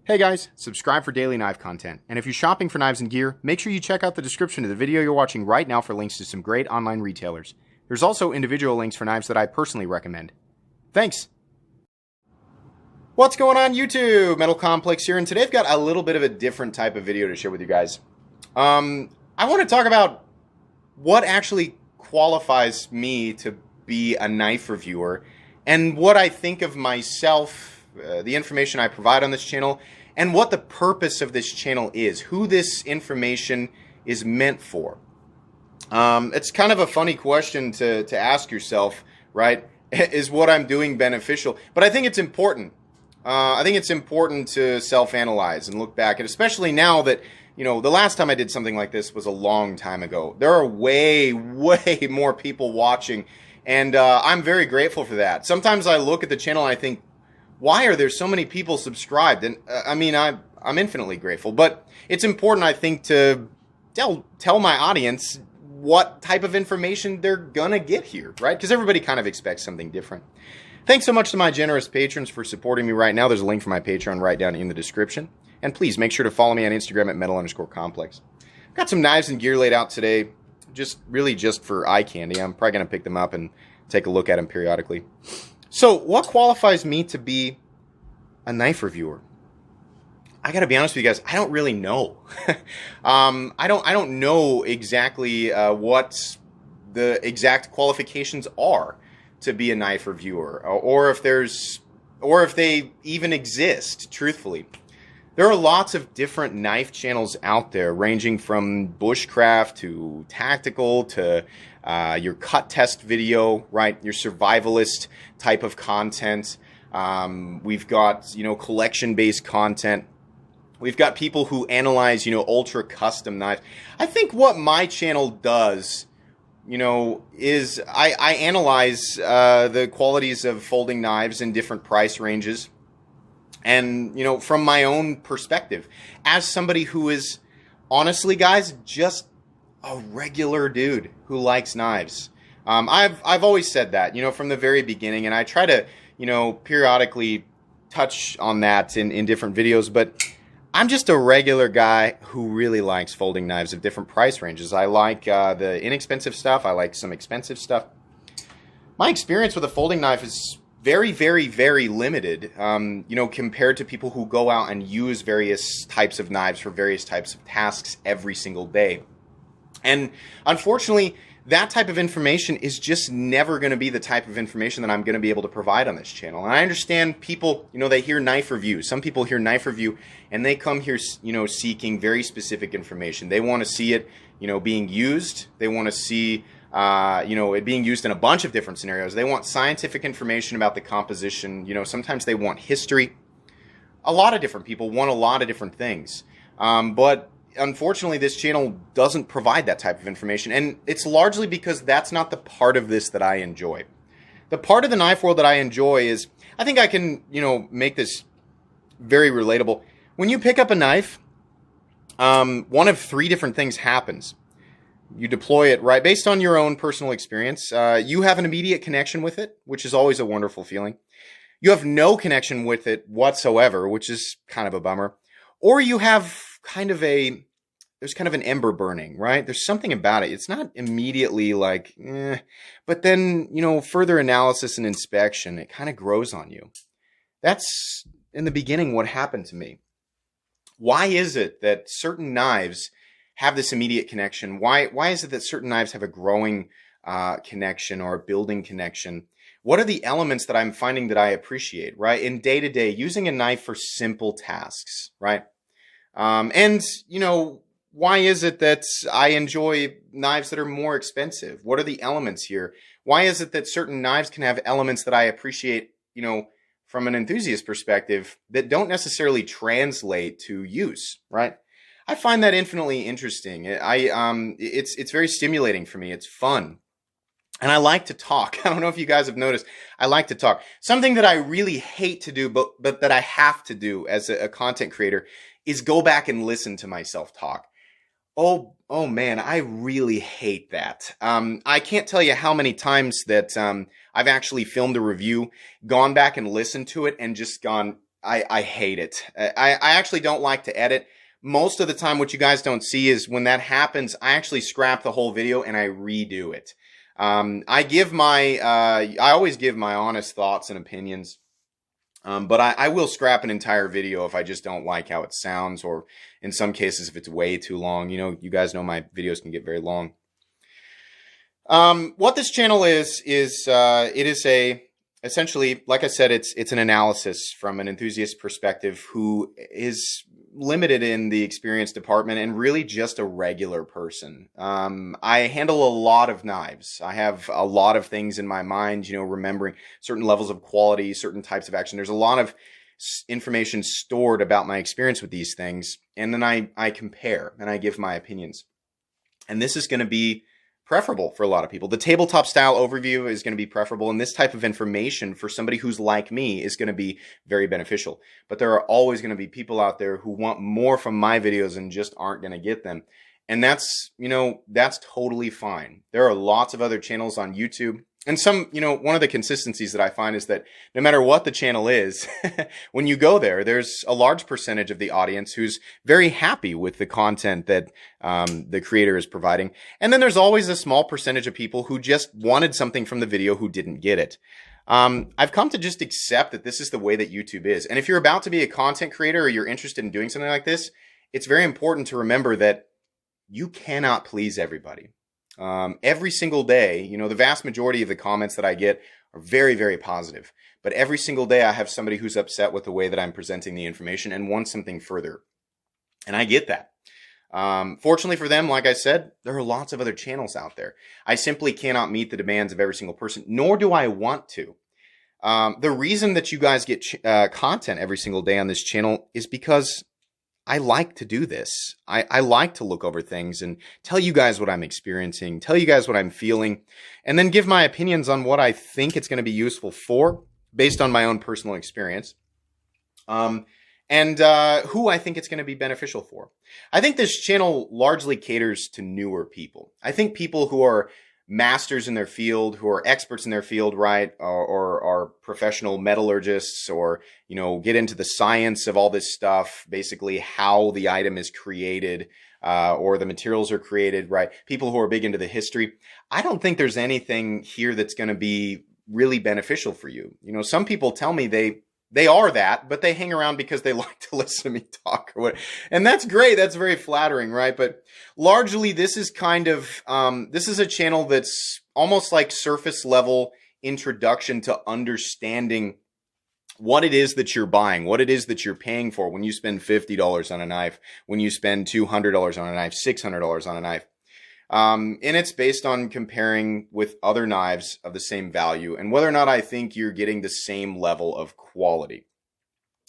Hey guys, subscribe for daily knife content. And if you're shopping for knives and gear, make sure you check out the description of the video you're watching right now for links to some great online retailers. There's also individual links for knives that I personally recommend. Thanks! What's going on YouTube? Metal Complex here, and today I've got a little bit of a different type of video to share with you guys. I want to talk about what actually qualifies me to be a knife reviewer and what I think of myself, the information I provide on this channel, and what the purpose of this channel is, who this information is meant for. It's kind of a funny question to ask yourself, right? Is what I'm doing beneficial? But I think it's important. I think it's important to self-analyze and look back, and especially now that, you know, the last time I did something like this was a long time ago. There are way more people watching, and I'm very grateful for that. Sometimes I look at the channel and I think, why are there so many people subscribed? And I mean, I'm infinitely grateful, but it's important, I think, to tell my audience what type of information they're gonna get here, right? Because everybody kind of expects something different. Thanks so much to my generous patrons for supporting me right now. There's a link for my Patreon right down in the description. And please make sure to follow me on Instagram at metal_complex. Got some knives and gear laid out today, really just for eye candy. I'm probably gonna pick them up and take a look at them periodically. So, what qualifies me to be a knife reviewer? I gotta be honest with you guys, I don't really know. I don't know exactly what the exact qualifications are to be a knife reviewer, or if they even exist, truthfully. There are lots of different knife channels out there, ranging from bushcraft to tactical to your cut test video, right? Your survivalist type of content. We've got, you know, collection-based content. We've got people who analyze, you know, ultra custom knives. I think what my channel does, you know, is I analyze the qualities of folding knives in different price ranges. And, you know, from my own perspective, as somebody who is, honestly, guys, just a regular dude who likes knives. I've always said that, you know, from the very beginning, and I try to, you know, periodically touch on that in different videos, but I'm just a regular guy who really likes folding knives of different price ranges. I like the inexpensive stuff. I like some expensive stuff. My experience with a folding knife is very limited, you know, compared to people who go out and use various types of knives for various types of tasks every single day. And unfortunately, that type of information is just never going to be the type of information that I'm going to be able to provide on this channel. And I understand people, you know, they hear knife review. Some people hear knife review and they come here, you know, seeking very specific information. They want to see it, you know, being used. They want to see you know, it being used in a bunch of different scenarios. They want scientific information about the composition. You know, sometimes they want history. A lot of different people want a lot of different things. But unfortunately, this channel doesn't provide that type of information. And it's largely because that's not the part of this that I enjoy. The part of the knife world that I enjoy is, I think I can, you know, make this very relatable. When you pick up a knife, one of three different things happens. You deploy it, right, based on your own personal experience. You have an immediate connection with it, which is always a wonderful feeling. You have no connection with it whatsoever, which is kind of a bummer. Or you have there's kind of an ember burning, right? There's something about it. It's not immediately like, but then, you know, further analysis and inspection, it kind of grows on you. That's, in the beginning, what happened to me. Why is it that certain knives have this immediate connection? Why is it that certain knives have a growing connection or a building connection? What are the elements that I'm finding that I appreciate, right? In day-to-day, using a knife for simple tasks, right? And, you know, why is it that I enjoy knives that are more expensive? What are the elements here? Why is it that certain knives can have elements that I appreciate, you know, from an enthusiast perspective that don't necessarily translate to use, right? I find that infinitely interesting. It's very stimulating for me. It's fun. And I like to talk. I don't know if you guys have noticed. I like to talk. Something that I really hate to do, but that I have to do as a content creator is go back and listen to myself talk. Oh man, I really hate that. I can't tell you how many times that I've actually filmed a review, gone back and listened to it, and just gone, I hate it. I actually don't like to edit. Most of the time, what you guys don't see is when that happens, I actually scrap the whole video and I redo it. I always give my honest thoughts and opinions. But I will scrap an entire video if I just don't like how it sounds, or in some cases, if it's way too long. You know, you guys know my videos can get very long. What this channel is it is essentially, like I said, it's an analysis from an enthusiast perspective who is limited in the experience department and really just a regular person. I handle a lot of knives. I have a lot of things in my mind, you know, remembering certain levels of quality, certain types of action. There's a lot of information stored about my experience with these things. And then I compare and I give my opinions. And this is going to be preferable for a lot of people. The tabletop style overview is going to be preferable, and this type of information for somebody who's like me is going to be very beneficial. But there are always going to be people out there who want more from my videos and just aren't going to get them. And that's, you know, that's totally fine. There are lots of other channels on YouTube. And some, you know, one of the consistencies that I find is that no matter what the channel is, when you go there, there's a large percentage of the audience who's very happy with the content that the creator is providing. And then there's always a small percentage of people who just wanted something from the video who didn't get it. I've come to just accept that this is the way that YouTube is. And if you're about to be a content creator or you're interested in doing something like this, it's very important to remember that you cannot please everybody. Every single day, you know, the vast majority of the comments that I get are very, very positive. But every single day I have somebody who's upset with the way that I'm presenting the information and wants something further. And I get that. Fortunately for them, like I said, there are lots of other channels out there. I simply cannot meet the demands of every single person, nor do I want to. The reason that you guys get content every single day on this channel is because I like to do this. I like to look over things and tell you guys what I'm experiencing, tell you guys what I'm feeling, and then give my opinions on what I think it's going to be useful for based on my own personal experience, and who I think it's going to be beneficial for. I think this channel largely caters to newer people. I think people who are masters in their field, who are experts in their field, right, or are professional metallurgists, or, you know, get into the science of all this stuff, basically how the item is created, or the materials are created, right? People who are big into the history. I don't think there's anything here that's going to be really beneficial for you. You know, some people tell me they are that, but they hang around because they like to listen to me talk or what. And that's great. That's very flattering, right? But largely this is kind of, this is a channel that's almost like surface level introduction to understanding what it is that you're buying, what it is that you're paying for when you spend $50 on a knife, when you spend $200 on a knife, $600 on a knife. And it's based on comparing with other knives of the same value and whether or not I think you're getting the same level of quality.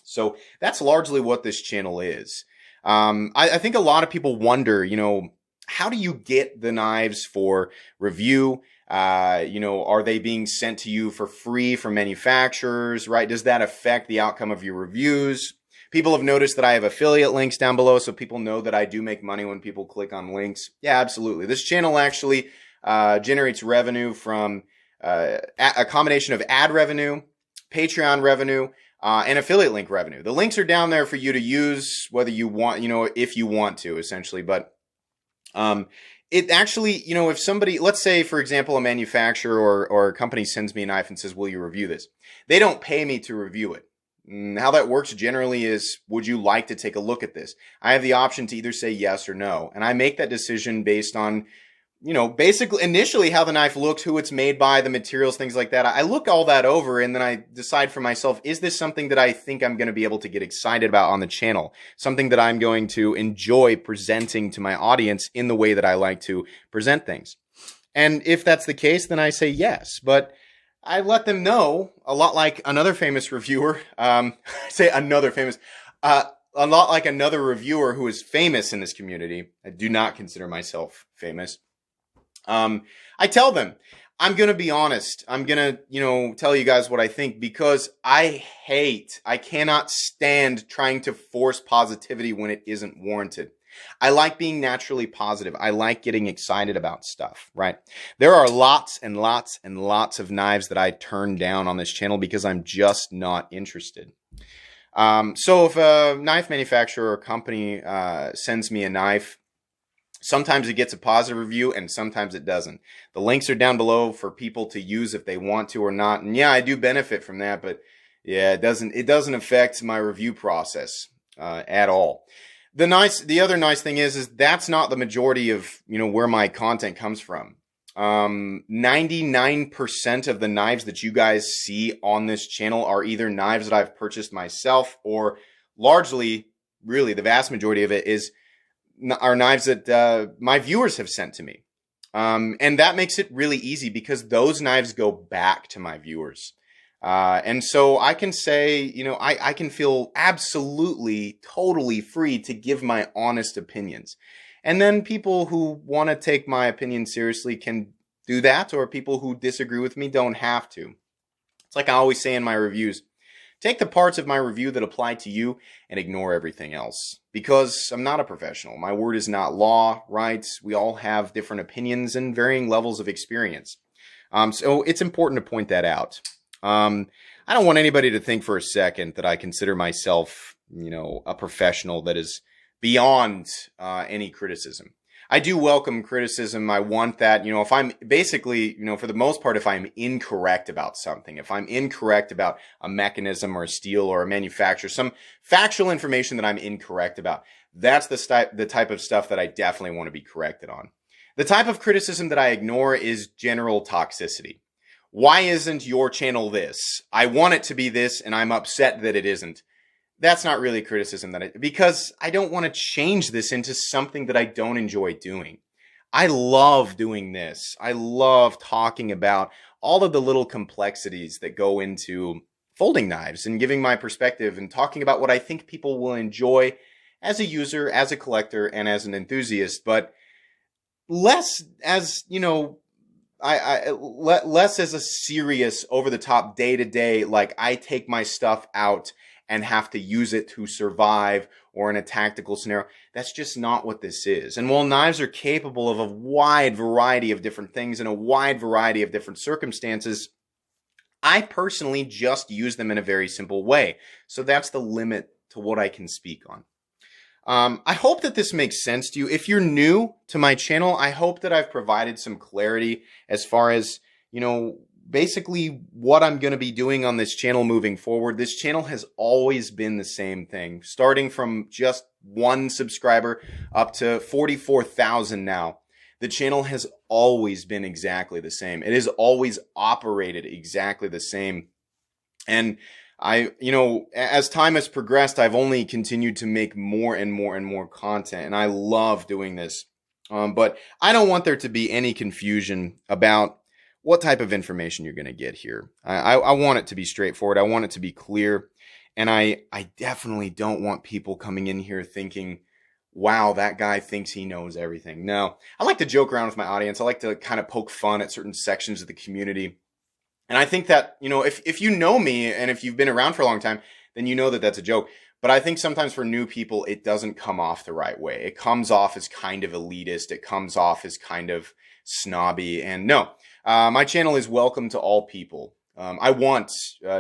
So that's largely what this channel is. I think a lot of people wonder, you know, how do you get the knives for review? You know, are they being sent to you for free from manufacturers, right? Does that affect the outcome of your reviews? People have noticed that I have affiliate links down below, so people know that I do make money when people click on links. Yeah, absolutely. This channel actually generates revenue from a combination of ad revenue, Patreon revenue, and affiliate link revenue. The links are down there for you to use whether you want, you know, if you want to, essentially. But it actually, you know, if somebody, let's say, for example, a manufacturer or a company sends me a knife and says, will you review this? They don't pay me to review it. How that works generally is, would you like to take a look at this? I have the option to either say yes or no. And I make that decision based on, you know, basically initially how the knife looks, who it's made by, the materials, things like that. I look all that over and then I decide for myself, is this something that I think I'm going to be able to get excited about on the channel? Something that I'm going to enjoy presenting to my audience in the way that I like to present things. And if that's the case, then I say yes. But I let them know, a lot like another famous reviewer, a lot like another reviewer who is famous in this community. I do not consider myself famous. I tell them, I'm going to be honest. I'm going to, you know, tell you guys what I think, because I cannot stand trying to force positivity when it isn't warranted. I like being naturally positive. I like getting excited about stuff, right? There are lots and lots and lots of knives that I turn down on this channel because I'm just not interested. So if a knife manufacturer or company sends me a knife, sometimes it gets a positive review and sometimes it doesn't. The links are down below for people to use if they want to or not. And yeah, I do benefit from that, but yeah, it doesn't affect my review process at all. The other nice thing is that's not the majority of, where my content comes from. 99% of the knives that you guys see on this channel are either knives that I've purchased myself, or largely, really the vast majority of it are knives that my viewers have sent to me. And that makes it really easy because those knives go back to my viewers. And so I can say, I can feel absolutely, totally free to give my honest opinions. And then people who want to take my opinion seriously can do that, or people who disagree with me don't have to. It's like I always say in my reviews, take the parts of my review that apply to you and ignore everything else. Because I'm not a professional. My word is not law, right? We all have different opinions and varying levels of experience. So it's important to point that out. I don't want anybody to think for a second that I consider myself, a professional that is beyond any criticism. I do welcome criticism. I want that, if I'm basically, for the most part, if I'm incorrect about something, if I'm incorrect about a mechanism or a steel or a manufacturer, some factual information that I'm incorrect about, that's the type of stuff that I definitely want to be corrected on. The type of criticism that I ignore is general toxicity. Why isn't your channel this? I want it to be this, and I'm upset that it isn't. That's not really criticism because I don't want to change this into something that I don't enjoy doing. I love doing this. I love talking about all of the little complexities that go into folding knives and giving my perspective and talking about what I think people will enjoy as a user, as a collector, and as an enthusiast, but less as, less as a serious, over-the-top, day-to-day, like I take my stuff out and have to use it to survive, or in a tactical scenario. That's just not what this is. And while knives are capable of a wide variety of different things in a wide variety of different circumstances, I personally just use them in a very simple way. So that's the limit to what I can speak on. I hope that this makes sense to you. If you're new to my channel, I hope that I've provided some clarity as far as, basically what I'm going to be doing on this channel moving forward. This channel has always been the same thing, starting from just 1 subscriber up to 44,000 now. The channel has always been exactly the same. It has always operated exactly the same. And as time has progressed, I've only continued to make more and more and more content, and I love doing this. But I don't want there to be any confusion about what type of information you're going to get here. I want it to be straightforward. I want it to be clear. And I definitely don't want people coming in here thinking, wow, that guy thinks he knows everything. No, I like to joke around with my audience. I like to kind of poke fun at certain sections of the community. And I think that, if you know me and if you've been around for a long time, then you know that that's a joke. But I think sometimes for new people, it doesn't come off the right way. It comes off as kind of elitist. It comes off as kind of snobby. And no, my channel is welcome to all people. I want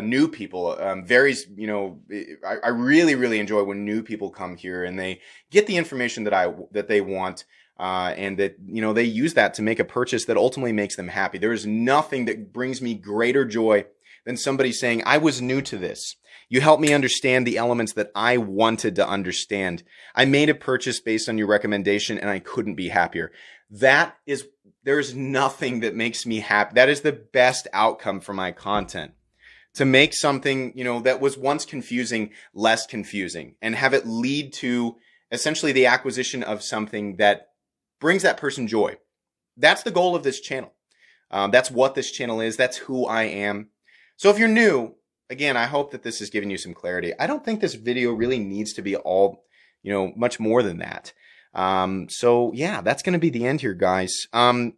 new people. I really, really enjoy when new people come here and they get the information that they want. And that, they use that to make a purchase that ultimately makes them happy. There is nothing that brings me greater joy than somebody saying, I was new to this. You helped me understand the elements that I wanted to understand. I made a purchase based on your recommendation and I couldn't be happier. There's nothing that makes me happy. That is the best outcome for my content. To make something, that was once confusing, less confusing, and have it lead to essentially the acquisition of something that brings that person joy. That's the goal of this channel. That's what this channel is. That's who I am. So if you're new, again, I hope that this has given you some clarity. I don't think this video really needs to be all, much more than that. So yeah, that's going to be the end here, guys.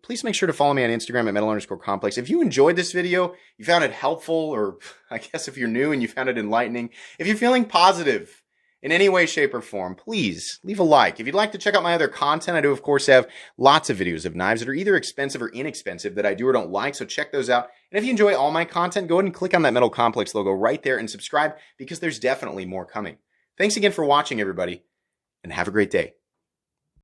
Please make sure to follow me on Instagram at metal_complex. If you enjoyed this video, you found it helpful, or I guess if you're new and you found it enlightening, if you're feeling positive in any way, shape, or form, please leave a like. If you'd like to check out my other content, I do, of course, have lots of videos of knives that are either expensive or inexpensive that I do or don't like, so check those out. And if you enjoy all my content, go ahead and click on that Metal Complex logo right there and subscribe, because there's definitely more coming. Thanks again for watching, everybody, and have a great day.